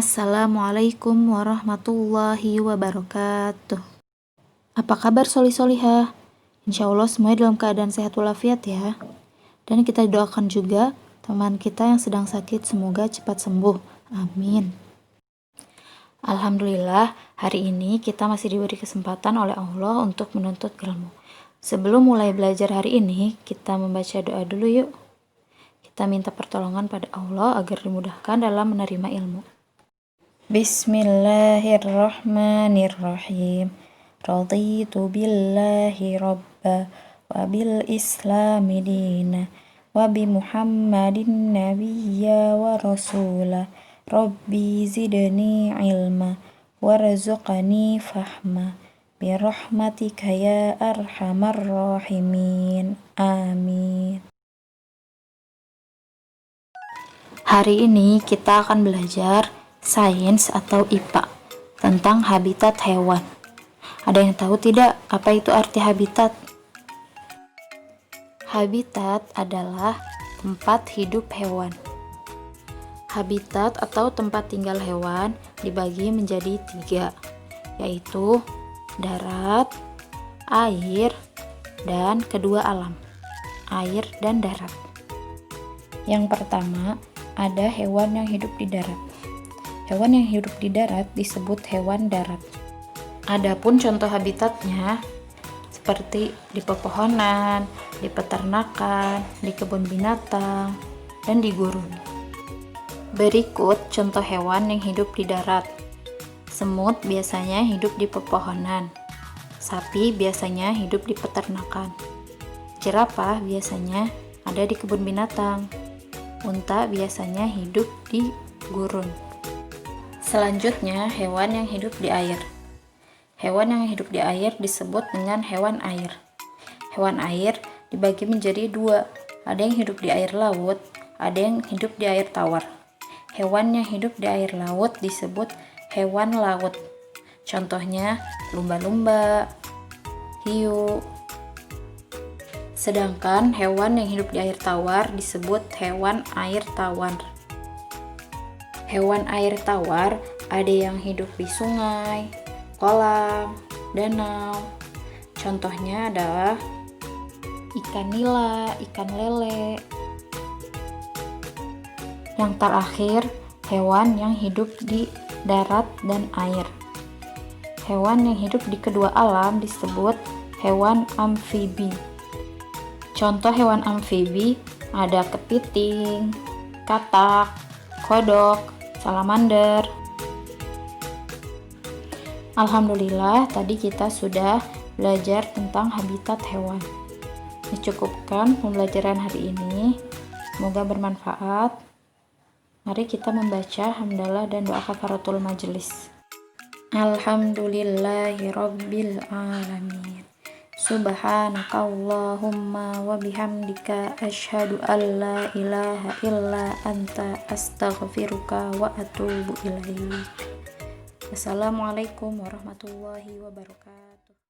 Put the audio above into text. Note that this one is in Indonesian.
Assalamualaikum warahmatullahi wabarakatuh. Apa kabar soli-solihah? Insya Allah semuanya dalam keadaan sehat walafiat ya. Dan kita doakan juga teman kita yang sedang sakit semoga cepat sembuh. Amin. Alhamdulillah, hari ini kita masih diberi kesempatan oleh Allah untuk menuntut ilmu. Sebelum mulai belajar hari ini, kita membaca doa dulu yuk. Kita minta pertolongan pada Allah agar dimudahkan dalam menerima ilmu. Bismillahirrahmanirrahim. Raditu billahi rabba wa bil islami dina wa bi muhammadin nabiyya wa rasula. Rabbi zidni ilma warzuqni fahma birahmatika ya arhamar rahimin. Amin. Hari ini kita akan belajar sains atau IPA tentang habitat hewan. Ada yang tahu tidak apa itu arti habitat? Habitat adalah tempat hidup hewan. Habitat atau tempat tinggal hewan dibagi menjadi 3, yaitu darat, air, dan kedua alam, air dan darat. Yang pertama, ada hewan yang hidup di darat. Hewan yang hidup di darat disebut hewan darat. Adapun contoh habitatnya seperti di pepohonan, di peternakan, di kebun binatang, dan di gurun. Berikut contoh hewan yang hidup di darat. Semut biasanya hidup di pepohonan. Sapi biasanya hidup di peternakan. Jerapah biasanya ada di kebun binatang. Unta biasanya hidup di gurun. Selanjutnya, hewan yang hidup di air. Hewan yang hidup di air disebut dengan hewan air. Hewan air dibagi menjadi 2. Ada yang hidup di air laut, ada yang hidup di air tawar. Hewan yang hidup di air laut disebut hewan laut. Contohnya lumba-lumba, hiu. Sedangkan hewan yang hidup di air tawar disebut hewan air tawar. Hewan air tawar ada yang hidup di sungai, kolam, danau. Contohnya adalah ikan nila, ikan lele. Yang terakhir, hewan yang hidup di darat dan air. Hewan yang hidup di kedua alam disebut hewan amfibi. Contoh hewan amfibi ada kepiting, katak, kodok, salamander. Alhamdulillah, tadi kita sudah belajar tentang habitat hewan. Dicukupkan pembelajaran hari ini. Semoga bermanfaat. Mari kita membaca hamdalah dan doa kafaratul majelis. Alhamdulillahirabbil alamin. Subhanakallahumma wa bihamdika asyhadu an la ilaha illa anta astaghfiruka wa atubu ilaik. Wassalamualaikum warahmatullahi wabarakatuh.